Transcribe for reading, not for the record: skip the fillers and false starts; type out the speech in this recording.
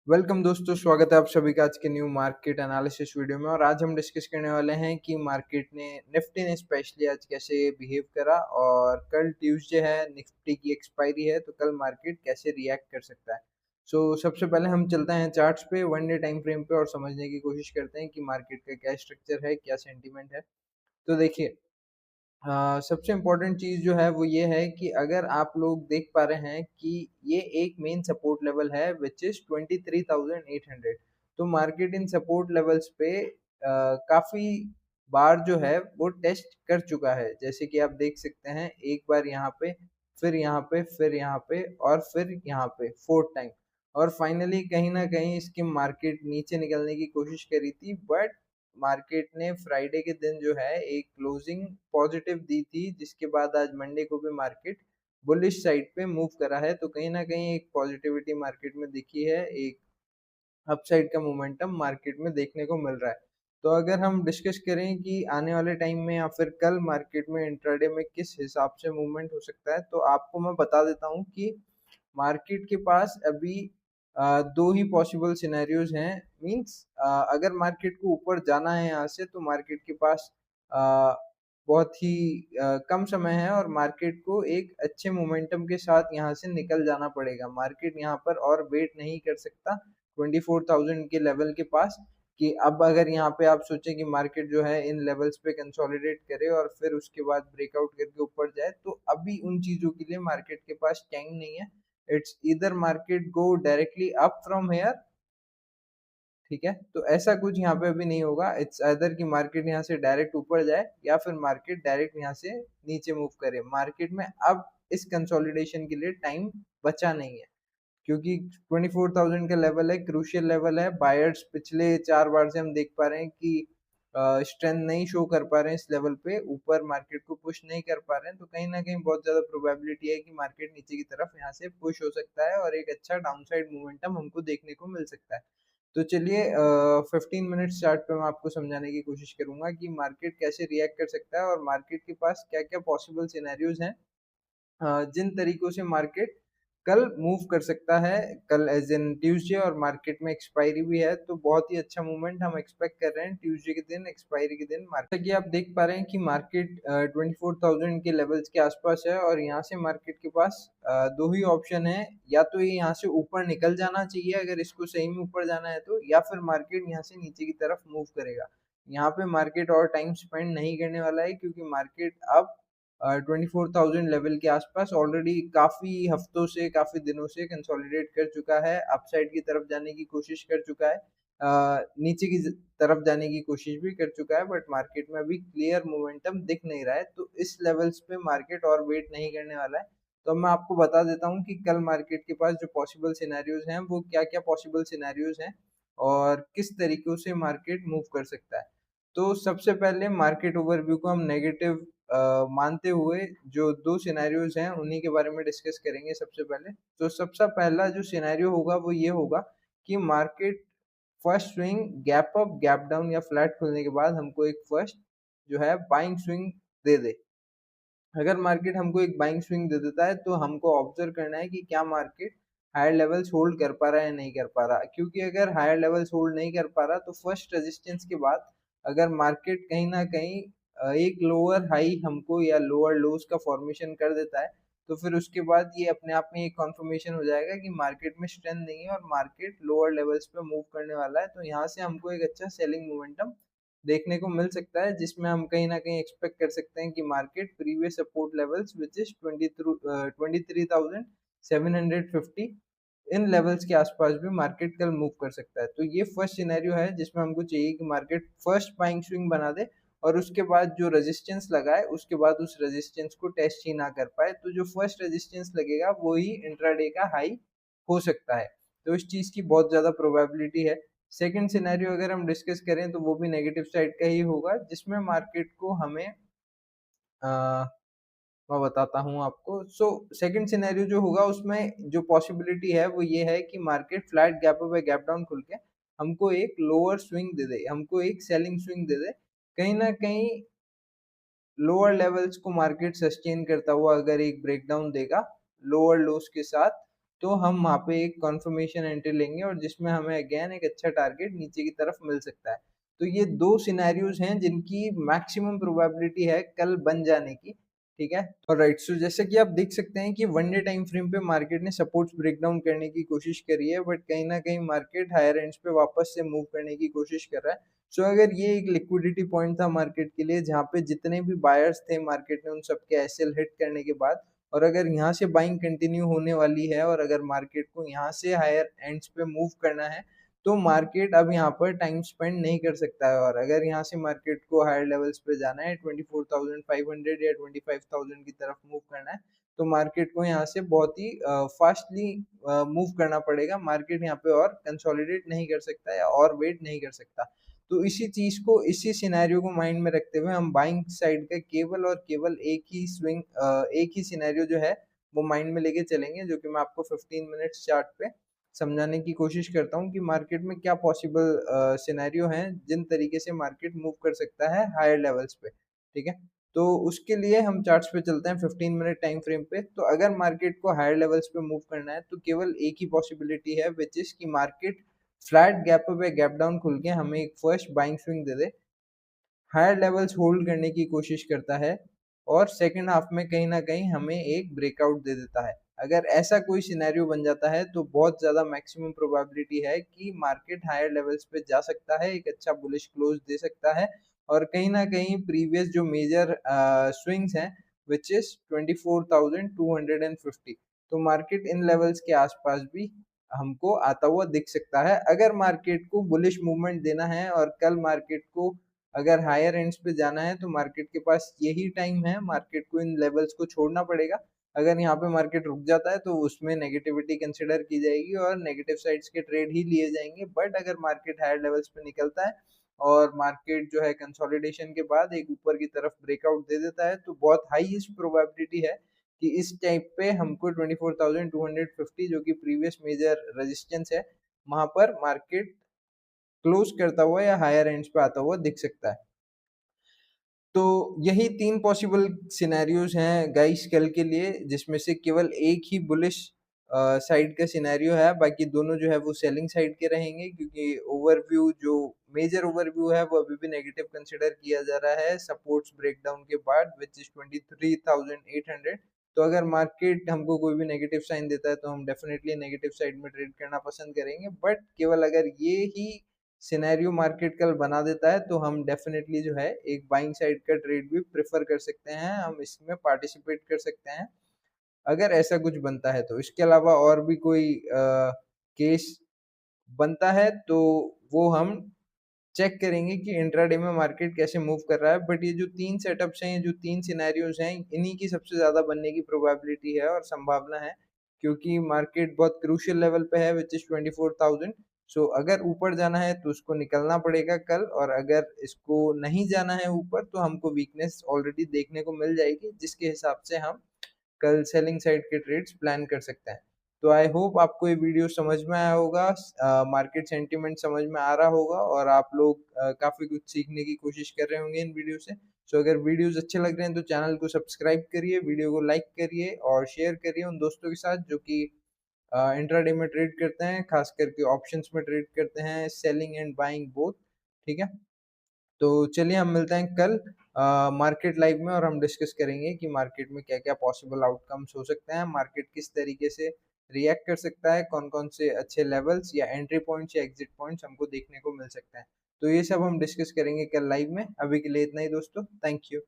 Welcome दोस्तों, स्वागत है आप सभी का आज के न्यू मार्केट एनालिसिस वीडियो में। और आज हम डिस्कस करने वाले हैं कि मार्केट ने निफ्टी ने स्पेशली आज कैसे बिहेव करा, और कल ट्यूसडे है, निफ्टी की एक्सपायरी है, तो कल मार्केट कैसे रिएक्ट कर सकता है। सबसे पहले हम चलते हैं चार्ट्स पे, वन डे टाइम फ्रेम पे, और समझने की कोशिश करते हैं कि मार्केट का क्या स्ट्रक्चर है, क्या सेंटीमेंट है। तो देखिए, सबसे इम्पोर्टेंट चीज़ जो है वो ये है कि अगर आप लोग देख पा रहे हैं कि ये एक मेन सपोर्ट लेवल है विच इज़ 23,800। तो मार्केट इन सपोर्ट लेवल्स पे काफ़ी बार जो है वो टेस्ट कर चुका है। जैसे कि आप देख सकते हैं, एक बार यहाँ पे, फिर यहाँ पे, फिर यहाँ पे, और फिर यहाँ पे 4th टाइम। और फाइनली कहीं न कहीं इसकी मार्केट नीचे निकलने की कोशिश करी थी, बट मार्केट ने फ्राइडे के दिन जो है एक क्लोजिंग पॉजिटिव दी थी, जिसके बाद आज मंडे को भी मार्केट बुलिश साइड पे मूव करा है। तो कहीं ना कहीं एक पॉजिटिविटी मार्केट में दिखी है, एक अपसाइड का मोमेंटम मार्केट में देखने को मिल रहा है। तो अगर हम डिस्कस करें कि आने वाले टाइम में या फिर कल मार्केट में इंट्राडे में किस हिसाब से मूवमेंट हो सकता है, तो आपको मैं बता देता हूँ कि मार्केट के पास अभी दो ही पॉसिबल सिनेरियोज हैं। मींस अगर मार्केट को ऊपर जाना है यहाँ से, तो मार्केट के पास अ, बहुत ही कम समय है, और मार्केट को एक अच्छे मोमेंटम के साथ यहाँ से निकल जाना पड़ेगा। मार्केट यहाँ पर और वेट नहीं कर सकता 24,000 के लेवल के पास, कि अब अगर यहाँ पे आप सोचें कि मार्केट जो है इन लेवल्स पे कंसोलिडेट करे और फिर उसके बाद ब्रेकआउट करके ऊपर जाए, तो अभी उन चीजों के लिए मार्केट के पास टाइम नहीं है। It's either market go directly up from here, ठीक है, तो ऐसा कुछ यहाँ पे अभी नहीं होगा। इट्स अदर कि मार्केट यहाँ से डायरेक्ट ऊपर जाए, या फिर मार्केट डायरेक्ट यहाँ से नीचे मूव करे। मार्केट में अब इस कंसोलिडेशन के लिए टाइम बचा नहीं है, क्योंकि 24,000 का लेवल है, क्रूशियल लेवल है। बायर्स पिछले 4 बार से हम देख पा रहे हैं कि स्ट्रेंथ नहीं शो कर पा रहे हैं इस लेवल पे, ऊपर मार्केट को पुश नहीं कर पा रहे हैं। तो कहीं ना कहीं बहुत ज्यादा प्रोबेबिलिटी है कि मार्केट नीचे की तरफ यहाँ से पुश हो सकता है, और एक अच्छा डाउनसाइड मोमेंटम हमको देखने को मिल सकता है। तो चलिए, 15 मिनट्स चार्ट पे मैं आपको समझाने की कोशिश करूंगा कि मार्केट कैसे रिएक्ट कर सकता है, और मार्केट के पास क्या क्या पॉसिबल सिनेरियोज हैं, जिन तरीकों से मार्केट कल मूव कर सकता है। कल एज इन ट्यूसडे, और मार्केट में एक्सपायरी भी है, तो बहुत ही अच्छा मूवमेंट हम एक्सपेक्ट कर रहे हैं ट्यूसडे के दिन, एक्सपायरी के दिन। मार्केट की आप देख पा रहे हैं कि मार्केट 24,000 के लेवल्स के आसपास है, और यहाँ से मार्केट के पास दो ही ऑप्शन है। या तो ये यहाँ से ऊपर निकल जाना चाहिए अगर इसको सही में ऊपर जाना है तो, या फिर मार्केट यहाँ से नीचे की तरफ मूव करेगा। यहाँ पे मार्केट और टाइम स्पेंड नहीं करने वाला है, क्योंकि मार्केट अब 24,000 लेवल के आसपास ऑलरेडी काफी हफ्तों से, काफी दिनों से कंसोलिडेट कर चुका है, अपसाइड की तरफ जाने की कोशिश कर चुका है, नीचे की तरफ जाने की कोशिश भी कर चुका है, बट मार्केट में अभी क्लियर मोमेंटम दिख नहीं रहा है। तो इस लेवल्स पे मार्केट और वेट नहीं करने वाला है। तो मैं आपको बता देता हूँ कि कल मार्केट के पास जो पॉसिबल सिनेरियोज हैं वो क्या क्या पॉसिबल सिनेरियोज हैं, और किस तरीकों से मार्केट मूव कर सकता है। तो सबसे पहले मार्केट ओवरव्यू को हम नेगेटिव मानते हुए जो दो सिनेरियोज हैं उन्हीं के बारे में डिस्कस करेंगे सबसे पहले। तो सबसे पहला जो सिनेरियो होगा वो ये होगा कि market first swing gap up, gap down या फ्लैट खुलने के बाद हमको एक फर्स्ट जो है बाइंग स्विंग दे दे। अगर मार्केट हमको एक बाइंग स्विंग दे देता है, तो हमको ऑब्जर्व करना है कि क्या मार्केट हायर लेवल्स होल्ड कर पा रहा है या नहीं कर पा रहा। क्योंकि अगर हायर लेवल्स होल्ड नहीं कर पा रहा, तो फर्स्ट रेजिस्टेंस के बाद अगर मार्केट कहीं ना कहीं एक लोअर हाई हमको या लोअर लोज का फॉर्मेशन कर देता है, तो फिर उसके बाद ये अपने आप में एक कॉन्फर्मेशन हो जाएगा कि मार्केट में स्ट्रेंथ नहीं है और मार्केट लोअर लेवल्स पे मूव करने वाला है। तो यहाँ से हमको एक अच्छा सेलिंग मोमेंटम देखने को मिल सकता है, जिसमें हम कहीं ना कहीं एक्सपेक्ट कर सकते हैं कि market previous support levels which is 23,750 in levels के आसपास भी मार्केट कल मूव कर सकता है। तो ये फर्स्ट सिनेरियो है जिसमें हमको चाहिए कि मार्केट फर्स्ट बाइंग स्विंग बना दे, और उसके बाद जो रेजिस्टेंस लगाए उसके बाद उस रेजिस्टेंस को टेस्ट ही ना कर पाए। तो जो फर्स्ट रेजिस्टेंस लगेगा वो ही इंट्राडे का हाई हो सकता है। तो इस चीज की बहुत ज्यादा प्रोबेबिलिटी है। सेकंड सिनेरियो अगर हम डिस्कस करें, तो वो भी नेगेटिव साइड का ही होगा, जिसमें मार्केट को हमें मैं बताता हूँ आपको। सेकंड सिनेरियो जो होगा उसमें जो पॉसिबिलिटी है वो ये है कि मार्केट फ्लैट गैप अप या गैप डाउन खुल के हमको एक लोअर स्विंग दे दे, हमको एक सेलिंग स्विंग दे दे। कहीं ना कहीं लोअर लेवल्स को मार्केट सस्टेन करता हुआ अगर एक ब्रेकडाउन देगा लोअर लोस के साथ, तो हम वहाँ पे एक कन्फर्मेशन एंट्री लेंगे और जिसमें हमें अगेन एक अच्छा टारगेट नीचे की तरफ मिल सकता है। तो ये 2 सिनेरियोज़ हैं जिनकी मैक्सिमम प्रोबेबिलिटी है कल बन जाने की, ठीक है? ऑलराइट, सो जैसे कि आप देख सकते हैं कि वन डे टाइम फ्रेम पे मार्केट ने सपोर्ट्स ब्रेक डाउन करने की कोशिश करी है, बट कहीं न कहीं मार्केट हायर एंड्स पे वापस से मूव करने की कोशिश कर रहा है। सो अगर ये एक लिक्विडिटी पॉइंट था मार्केट के लिए जहाँ पे जितने भी बायर्स थे मार्केट ने उन सबके एसएल हिट करने के बाद, और अगर यहाँ से बाइंग कंटिन्यू होने वाली है और अगर मार्केट को यहाँ से हायर एंड्स पे मूव करना है, तो मार्केट अब यहाँ पर टाइम स्पेंड नहीं कर सकता है। और अगर यहाँ से मार्केट को हायर लेवल्स पे जाना है, 24,500 या 25,000 की तरफ मूव करना है, तो मार्केट को यहाँ से बहुत ही फास्टली मूव करना पड़ेगा। मार्केट यहाँ पे और कंसोलिडेट नहीं कर सकता या और वेट नहीं कर सकता। तो इसी चीज को, इसी सिनेरियो को माइंड में रखते हुए हम बाइंग साइड का केवल और केवल एक ही स्विंग, एक ही सिनेरियो जो है वो माइंड में लेके चलेंगे, जो कि मैं आपको 15 मिनट्स चार्ट पे समझाने की कोशिश करता हूँ कि मार्केट में क्या पॉसिबल सिनेरियो हैं जिन तरीके से मार्केट मूव कर सकता है हायर लेवल्स पे, ठीक है? तो उसके लिए हम चार्ट्स पे चलते हैं 15 मिनट टाइम फ्रेम पे। तो अगर मार्केट को हायर लेवल्स पे मूव करना है तो केवल एक ही पॉसिबिलिटी है, विच इज कि मार्केट फ्लैट गैप अप या गैप डाउन खुल के हमें एक फर्स्ट बाइंग स्विंग दे दे, हायर लेवल्स होल्ड करने की कोशिश करता है और सेकंड हाफ में कहीं न कहीं हमें एक ब्रेकआउट दे देता है। अगर ऐसा कोई सिनेरियो बन जाता है तो बहुत ज़्यादा मैक्सिमम प्रोबेबिलिटी है कि मार्केट हायर लेवल्स पे जा सकता है, एक अच्छा बुलिश क्लोज दे सकता है और कहीं न कहीं प्रीवियस जो मेजर स्विंग्स हैं, व्हिच इज़ 24,250, तो मार्केट इन लेवल्स के आस-पास भी हमको आता हुआ दिख सकता है। अगर मार्केट को बुलिश मूवमेंट देना है और कल मार्केट को अगर हायर एंड्स पे जाना है तो मार्केट के पास यही टाइम है, मार्केट को इन लेवल्स को छोड़ना पड़ेगा। अगर यहाँ पे मार्केट रुक जाता है तो उसमें नेगेटिविटी कंसिडर की जाएगी और नेगेटिव साइड्स के ट्रेड ही लिए जाएंगे। बट अगर मार्केट हायर लेवल्स पे निकलता है और मार्केट जो है कंसोलिडेशन के बाद एक ऊपर की तरफ ब्रेकआउट दे देता है, तो बहुत हाईएस्ट प्रोबेबिलिटी है कि इस टाइप पे हमको 24,250, जो कि प्रीवियस मेजर रेजिस्टेंस है, वहां पर मार्केट क्लोज करता हुआ या हायर एंड्स पे आता हुआ दिख सकता है। तो यही 3 पॉसिबल सिनेरियोज़ हैं गाइस कल के लिए, जिसमें से केवल एक ही बुलिश साइड का सिनेरियो है, बाकी दोनों जो है वो सेलिंग साइड के रहेंगे, क्योंकि ओवरव्यू जो मेजर ओवरव्यू है वो अभी भी नेगेटिव कंसीडर किया जा रहा है सपोर्ट्स ब्रेकडाउन के बाद, व्हिच इज़ 23,800। तो अगर मार्केट हमको कोई भी नेगेटिव साइन देता है तो हम डेफिनिटली नेगेटिव साइड में ट्रेड करना पसंद करेंगे। बट केवल अगर ये ही सिनेरियो मार्केट कल बना देता है तो हम डेफिनेटली जो है एक बाइंग साइड का ट्रेड भी प्रेफर कर सकते हैं, हम इसमें पार्टिसिपेट कर सकते हैं अगर ऐसा कुछ बनता है तो। इसके अलावा और भी कोई केस बनता है तो वो हम चेक करेंगे कि इंट्राडे में मार्केट कैसे मूव कर रहा है। बट ये जो 3 सेटअप्स हैं, ये जो 3 सिनेरियोज़ हैं, इन्हीं की सबसे ज़्यादा बनने की प्रोबेबिलिटी है और संभावना है, क्योंकि मार्केट बहुत क्रूशियल लेवल पे है, व्हिच इज़ 24,000। सो अगर ऊपर जाना है तो उसको निकलना पड़ेगा कल, और अगर इसको नहीं जाना है ऊपर तो हमको वीकनेस ऑलरेडी देखने को मिल जाएगी, जिसके हिसाब से हम कल सेलिंग साइड के ट्रेड्स प्लान कर सकते हैं। तो आई होप आपको ये वीडियो समझ में आया होगा, मार्केट सेंटीमेंट समझ में आ रहा होगा और आप लोग काफ़ी कुछ सीखने की कोशिश कर रहे होंगे इन वीडियो से। सो अगर वीडियोज़ अच्छे लग रहे हैं तो चैनल को सब्सक्राइब करिए, वीडियो को लाइक करिए और शेयर करिए उन दोस्तों के साथ जो कि इंट्राडे में ट्रेड करते हैं, खास करके ऑप्शंस में ट्रेड करते हैं, सेलिंग एंड बाइंग बोथ, ठीक है? तो चलिए हम मिलते हैं कल मार्केट लाइव में और हम डिस्कस करेंगे कि मार्केट में क्या-क्या पॉसिबल आउटकम्स हो सकते हैं, मार्केट किस तरीके से रिएक्ट कर सकता है, कौन-कौन से अच्छे लेवल्स या एंट्री पॉइंट्स या एग्जिट पॉइंट्स हमको देखने को मिल सकते हैं। तो ये सब हम डिस्कस करेंगे कल लाइव में। अभी के लिए इतना ही दोस्तों, थैंक यू।